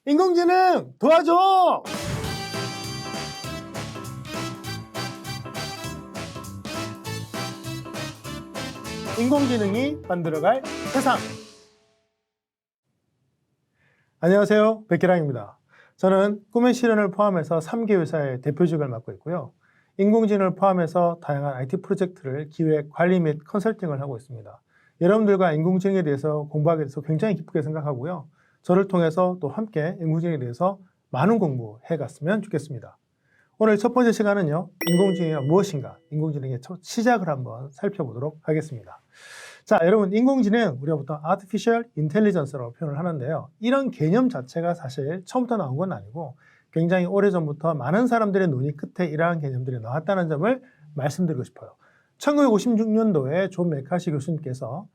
인공지능 도와줘! 인공지능이 만들어갈 세상. 안녕하세요, 백기랑입니다. 저는 꿈의 실현을 포함해서 3개 회사의 대표직을 맡고 있고요. 인공지능을 포함해서 다양한 IT 프로젝트를 기획, 관리 및 컨설팅을 하고 있습니다. 여러분들과 인공지능에 대해서 공부하게 돼서 굉장히 기쁘게 생각하고요. 저를 통해서 또 함께 인공지능에 대해서 많은 공부해 갔으면 좋겠습니다. 오늘 첫 번째 시간은요, 인공지능이 무엇인가, 인공지능의 첫 시작을 한번 살펴보도록 하겠습니다. 자, 여러분, 인공지능, 우리가 보통 Artificial Intelligence라고 표현을 하는데요. 이런 개념 자체가 사실 처음부터 나온 건 아니고 굉장히 오래전부터 많은 사람들의 논의 끝에 이러한 개념들이 나왔다는 점을 말씀드리고 싶어요. 1956년도에 존 맥카시 교수님께서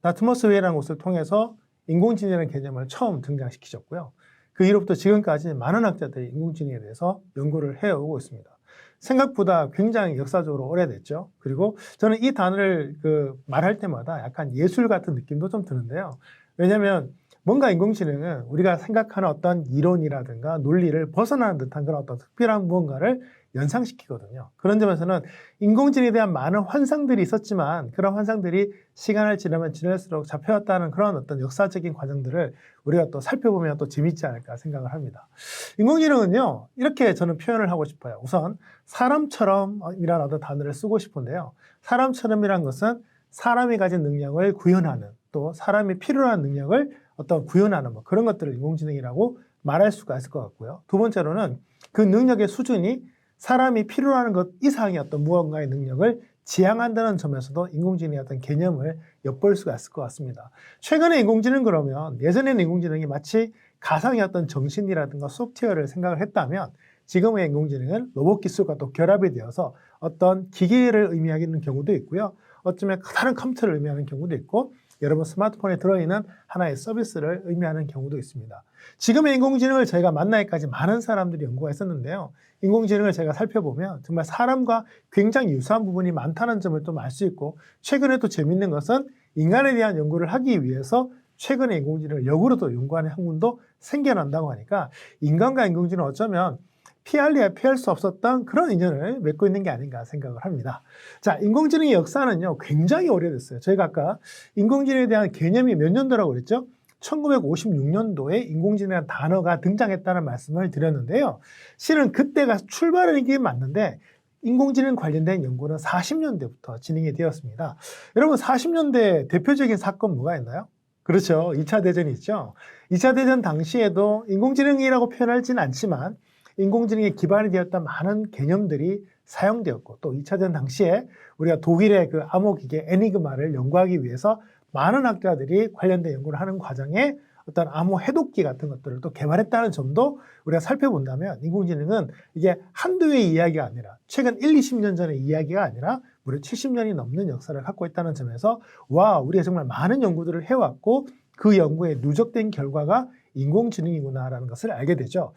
다트머스 회의라는 곳을 통해서 인공지능이라는 개념을 처음 등장시키셨고요. 그 이후부터 지금까지 많은 학자들이 인공지능에 대해서 연구를 해오고 있습니다. 생각보다 굉장히 역사적으로 오래됐죠. 그리고 저는 이 단어를 말할 때마다 약간 예술 같은 느낌도 좀 드는데요. 왜냐하면 뭔가 인공지능은 우리가 생각하는 어떤 이론이라든가 논리를 벗어나는 듯한 그런 어떤 특별한 무언가를 연상시키거든요. 그런 점에서는 인공지능에 대한 많은 환상들이 있었지만 그런 환상들이 시간을 지나면 지날수록 잡혀왔다는 그런 어떤 역사적인 과정들을 우리가 또 살펴보면 또 재밌지 않을까 생각을 합니다. 인공지능은요, 이렇게 저는 표현을 하고 싶어요. 우선 사람처럼이라는 어떤 단어를 쓰고 싶은데요. 사람처럼이란 것은 사람이 가진 능력을 구현하는, 또 사람이 필요로 하는 능력을 어떤 구현하는 그런 것들을 인공지능이라고 말할 수가 있을 것 같고요. 두 번째로는 그 능력의 수준이 사람이 필요로 하는 것 이상의 어떤 무언가의 능력을 지향한다는 점에서도 인공지능의 어떤 개념을 엿볼 수가 있을 것 같습니다. 최근에 인공지능 그러면 예전에는 인공지능이 마치 가상의 어떤 정신이라든가 소프트웨어를 생각을 했다면 지금의 인공지능은 로봇 기술과 또 결합이 되어서 어떤 기계를 의미하는 경우도 있고요. 어쩌면 다른 컴퓨터를 의미하는 경우도 있고 여러분 스마트폰에 들어있는 하나의 서비스를 의미하는 경우도 있습니다. 지금의 인공지능을 저희가 만나기까지 많은 사람들이 연구가 했었는데요. 인공지능을 제가 살펴보면 정말 사람과 굉장히 유사한 부분이 많다는 점을 좀 알 수 있고 최근에 또 재밌는 것은 인간에 대한 연구를 하기 위해서 최근에 인공지능을 역으로도 연구하는 학문도 생겨난다고 하니까 인간과 인공지능은 어쩌면 피할래야 피할 수 없었던 그런 인연을 맺고 있는 게 아닌가 생각을 합니다. 자, 인공지능의 역사는요, 굉장히 오래됐어요. 저희가 아까 인공지능에 대한 개념이 몇 년도라고 그랬죠? 1956년도에 인공지능이라는 단어가 등장했다는 말씀을 드렸는데요. 실은 그때가 출발은 게 맞는데 인공지능 관련된 연구는 40년대부터 진행이 되었습니다. 여러분 40년대 대표적인 사건 뭐가 있나요? 그렇죠. 2차 대전이 있죠. 2차 대전 당시에도 인공지능이라고 표현하지는 않지만 인공지능에 기반이 되었던 많은 개념들이 사용되었고 또 2차 대전 당시에 우리가 독일의 그 암호기계 에니그마를 연구하기 위해서 많은 학자들이 관련된 연구를 하는 과정에 어떤 암호 해독기 같은 것들을 또 개발했다는 점도 우리가 살펴본다면 인공지능은 이게 한두 해의 이야기가 아니라 최근 1, 20년 전의 이야기가 아니라 무려 70년이 넘는 역사를 갖고 있다는 점에서 와, 우리가 정말 많은 연구들을 해왔고 그 연구에 누적된 결과가 인공지능이구나라는 것을 알게 되죠.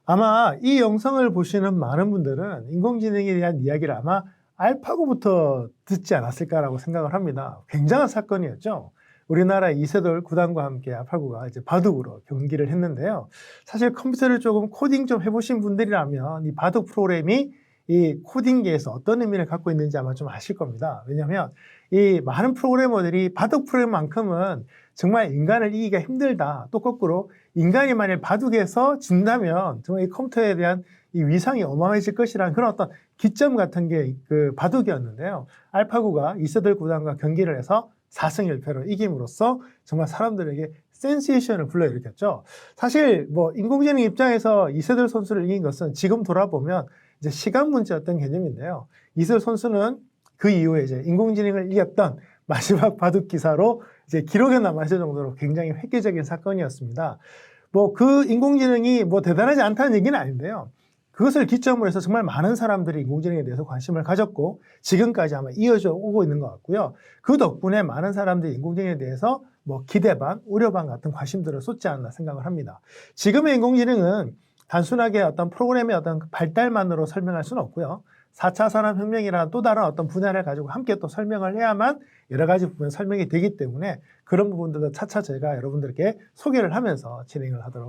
아마 이 영상을 보시는 많은 분들은 인공지능에 대한 이야기를 아마 알파고부터 듣지 않았을까라고 생각을 합니다. 굉장한 사건이었죠. 우리나라 이세돌 구단과 함께 알파고가 이제 바둑으로 경기를 했는데요. 사실 컴퓨터를 조금 코딩 좀 해보신 분들이라면 이 바둑 프로그램이 이 코딩계에서 어떤 의미를 갖고 있는지 아마 좀 아실 겁니다. 왜냐하면 이 많은 프로그래머들이 바둑 프로그램만큼은 정말 인간을 이기기가 힘들다. 또 거꾸로 인간이 만약 바둑에서 진다면 정말 이 컴퓨터에 대한 이 위상이 어마어마해질 것이라는 그런 어떤 기점 같은 게 그 바둑이었는데요. 알파고가 이세돌 구단과 경기를 해서 4승 1패로 이김으로써 정말 사람들에게 센세이션을 불러일으켰죠. 사실 뭐 인공지능 입장에서 이세돌 선수를 이긴 것은 지금 돌아보면 이제 시간 문제였던 개념인데요. 이세돌 선수는 그 이후에 이제 인공지능을 이겼던 마지막 바둑 기사로 이제 기록에 남아있을 정도로 굉장히 획기적인 사건이었습니다. 뭐 그 인공지능이 뭐 대단하지 않다는 얘기는 아닌데요. 그것을 기점으로 해서 정말 많은 사람들이 인공지능에 대해서 관심을 가졌고 지금까지 아마 이어져 오고 있는 것 같고요. 그 덕분에 많은 사람들이 인공지능에 대해서 뭐 기대 반, 우려 반 같은 관심들을 쏟지 않나 생각을 합니다. 지금의 인공지능은 단순하게 어떤 프로그램의 어떤 발달만으로 설명할 수는 없고요. 4차 산업혁명이라는 또 다른 어떤 분야를 가지고 함께 또 설명을 해야만 여러 가지 부분 설명이 되기 때문에 그런 부분들도 차차 제가 여러분들께 소개를 하면서 진행을 하도록